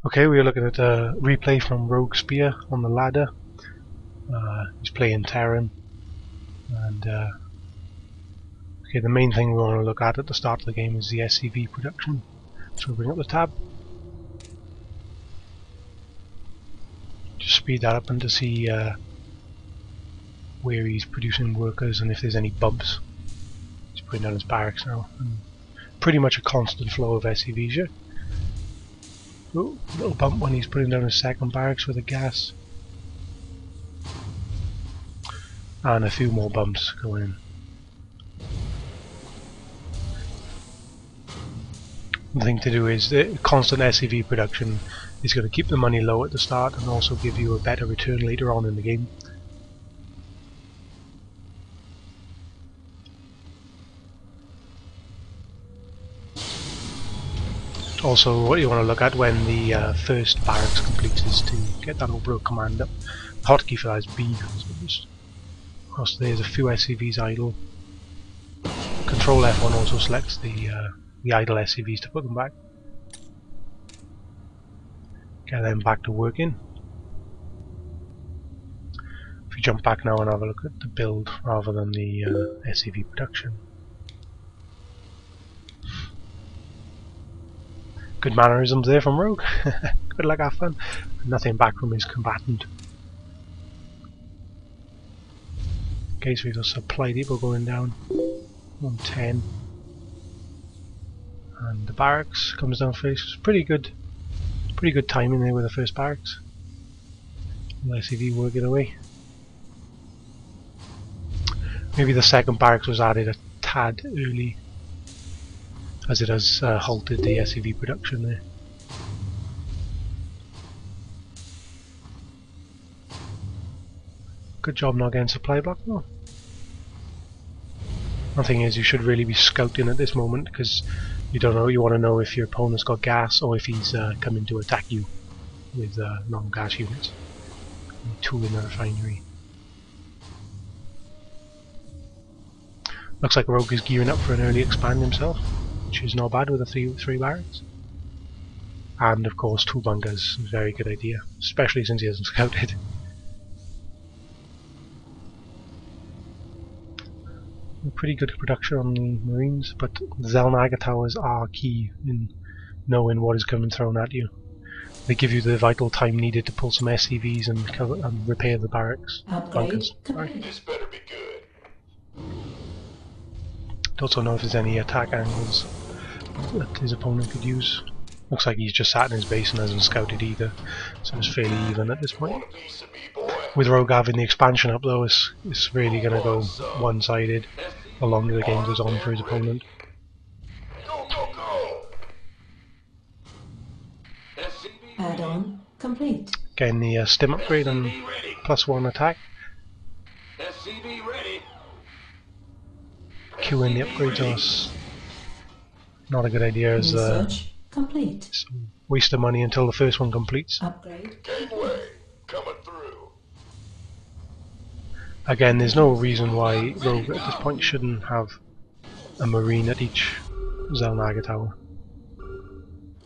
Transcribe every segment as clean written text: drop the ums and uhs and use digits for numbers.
Okay, we are looking at a replay from Rogue Spear on the ladder. He's playing Terran, and okay, the main thing we want to look at the start of the game is the SCV production. So we'll bring up the tab. Just speed that up and to see where he's producing workers and if there's any bumps. He's putting down his barracks now. And pretty much a constant flow of SCVs here. Ooh, little bump when he's putting down his second barracks with the gas. And a few more bumps going in. The thing to do is the constant SCV production is going to keep the money low at the start and also give you a better return later on in the game. Also, what you want to look at when the first barracks completes is to get that overall command up. The hotkey for that is B. So there's a few SCVs idle. Control F1 also selects the idle SCVs to put them back. Get them back to working. If you jump back now and have a look at the build rather than the SCV production. Good mannerisms there from Rogue. Good luck, have fun. Nothing back from his combatant. Okay, so we've got supply depot going down. 110. And the barracks comes down first. It's pretty good timing there with the first barracks. The SCV working away. Maybe the second barracks was added a tad early, as it has halted the SCV production there. Good job not getting supply block though. One thing is, you should really be scouting at this moment because you don't know. You want to know if your opponent's got gas or if he's coming to attack you with non-gas units. Two in the refinery. Looks like Rogue is gearing up for an early expand himself, which is not bad with the three barracks. And of course 2 bunkers, very good idea, especially since he hasn't scouted. Pretty good production on the Marines, but the Zelnaga towers are key in knowing what is coming thrown at you. They give you the vital time needed to pull some SCVs and repair the barracks. Bunkers. Right. This better be good. Don't know if there's any attack angles that his opponent could use. Looks like he's just sat in his base and hasn't scouted either, so it's fairly even at this point. With Rogue having the expansion up though, it's really going to go one-sided the longer the game goes on for his opponent. Add-on complete. Getting the stim upgrade and +1 attack. Queuing the upgrades are not a good idea as complete. Waste of money until the first one completes. Upgrade. Gateway coming through. Again, there's no reason why Rogue at this point shouldn't have a Marine at each Zelnaga tower.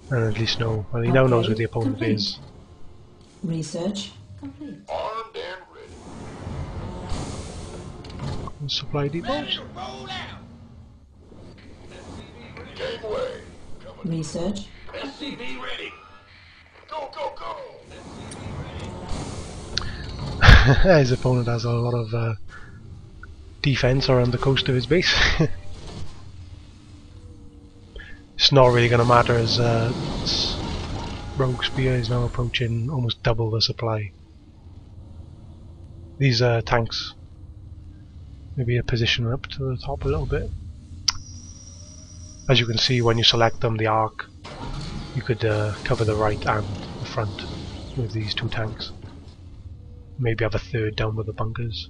And at least know, well, he now knows where the opponent is. Research complete. Armed and ready. Supply depots. Gateway coming. Research. SCV ready. Go, go, go. His opponent has a lot of defense around the coast of his base. It's not really going to matter as Rogue Spear is now approaching almost double the supply. These tanks maybe a position up to the top a little bit. As you can see, when you select them, the arc, you could cover the right and the front with these 2 tanks. Maybe have a third down with the bunkers.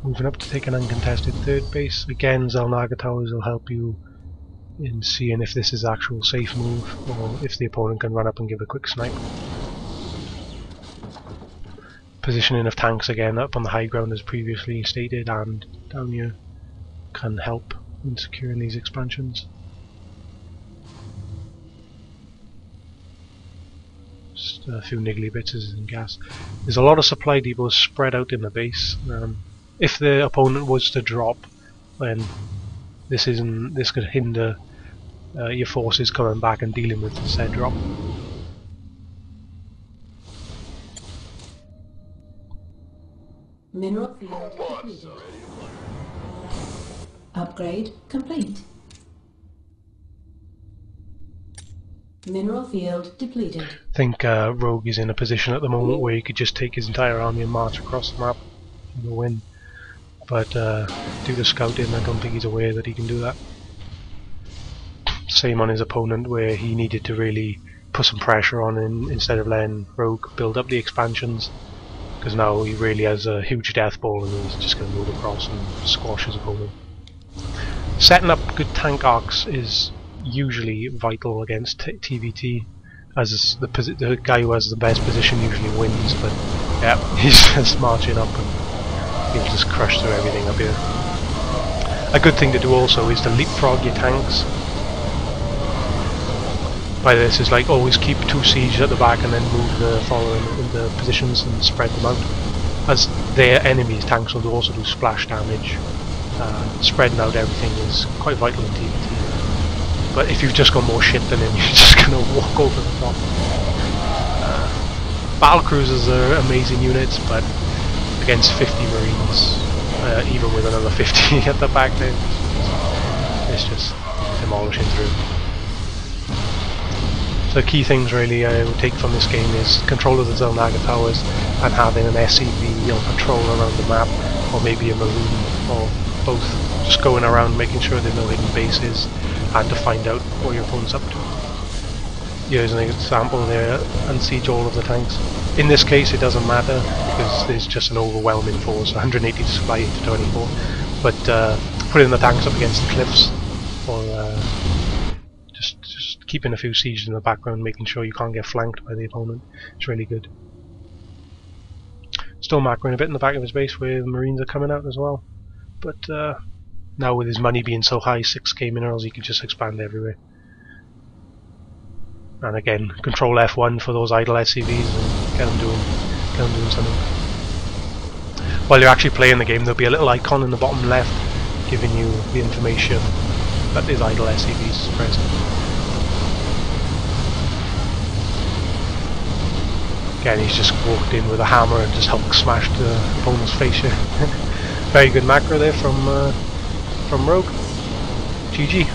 Moving up to take an uncontested third base. Again, Zelnaga towers will help you in seeing if this is actual safe move or if the opponent can run up and give a quick snipe. Positioning of tanks again up on the high ground as previously stated, and down here can help in securing these expansions. Just a few niggly bits and gas. There's a lot of supply depots spread out in the base. If the opponent was to drop, then this could hinder your forces coming back and dealing with the said drop. Mineral field completed. Upgrade complete. Mineral field depleted. I think Rogue is in a position at the moment where he could just take his entire army and march across the map and win. But due to scouting, I don't think he's aware that he can do that. Same on his opponent, where he needed to really put some pressure on him instead of letting Rogue build up the expansions, because now he really has a huge death ball and he's just going to move across and squash his opponent. Setting up good tank arcs is usually vital against TVT, as the guy who has the best position usually wins, but yeah, he's just marching up and he'll just crush through everything up here. A good thing to do also is to leapfrog your tanks. By this is like always keep 2 siege at the back and then move the following in the positions and spread them out. As their enemies' tanks will also do splash damage. Spreading out everything is quite vital in TVT. But if you've just got more shit than him, you're just gonna walk over the top. Battle cruisers are amazing units, but against 50 marines, even with another 50 at the back there, it's just demolishing through. So the key things really I would take from this game is control of the Zelnaga towers and having an SCV on patrol around the map, or maybe a marine, or both, just going around making sure there's no hidden bases and to find out what your opponent's up to. Here's an example there, unsiege all of the tanks. In this case it doesn't matter because there's just an overwhelming force, 180 to supply 8 to 24, but putting the tanks up against the cliffs, or just keeping a few sieges in the background, making sure you can't get flanked by the opponent, is really good. Still macroing a bit in the back of his base where the marines are coming out as well, but now with his money being so high, 6k minerals, he can just expand everywhere. And again, control F1 for those idle SCVs and get them doing something. While you're actually playing the game, there'll be a little icon in the bottom left giving you the information that there's idle SCVs present. Again, he's just walked in with a hammer and just Hulk smashed the opponent's face here. Very good macro there from Rogue. GG.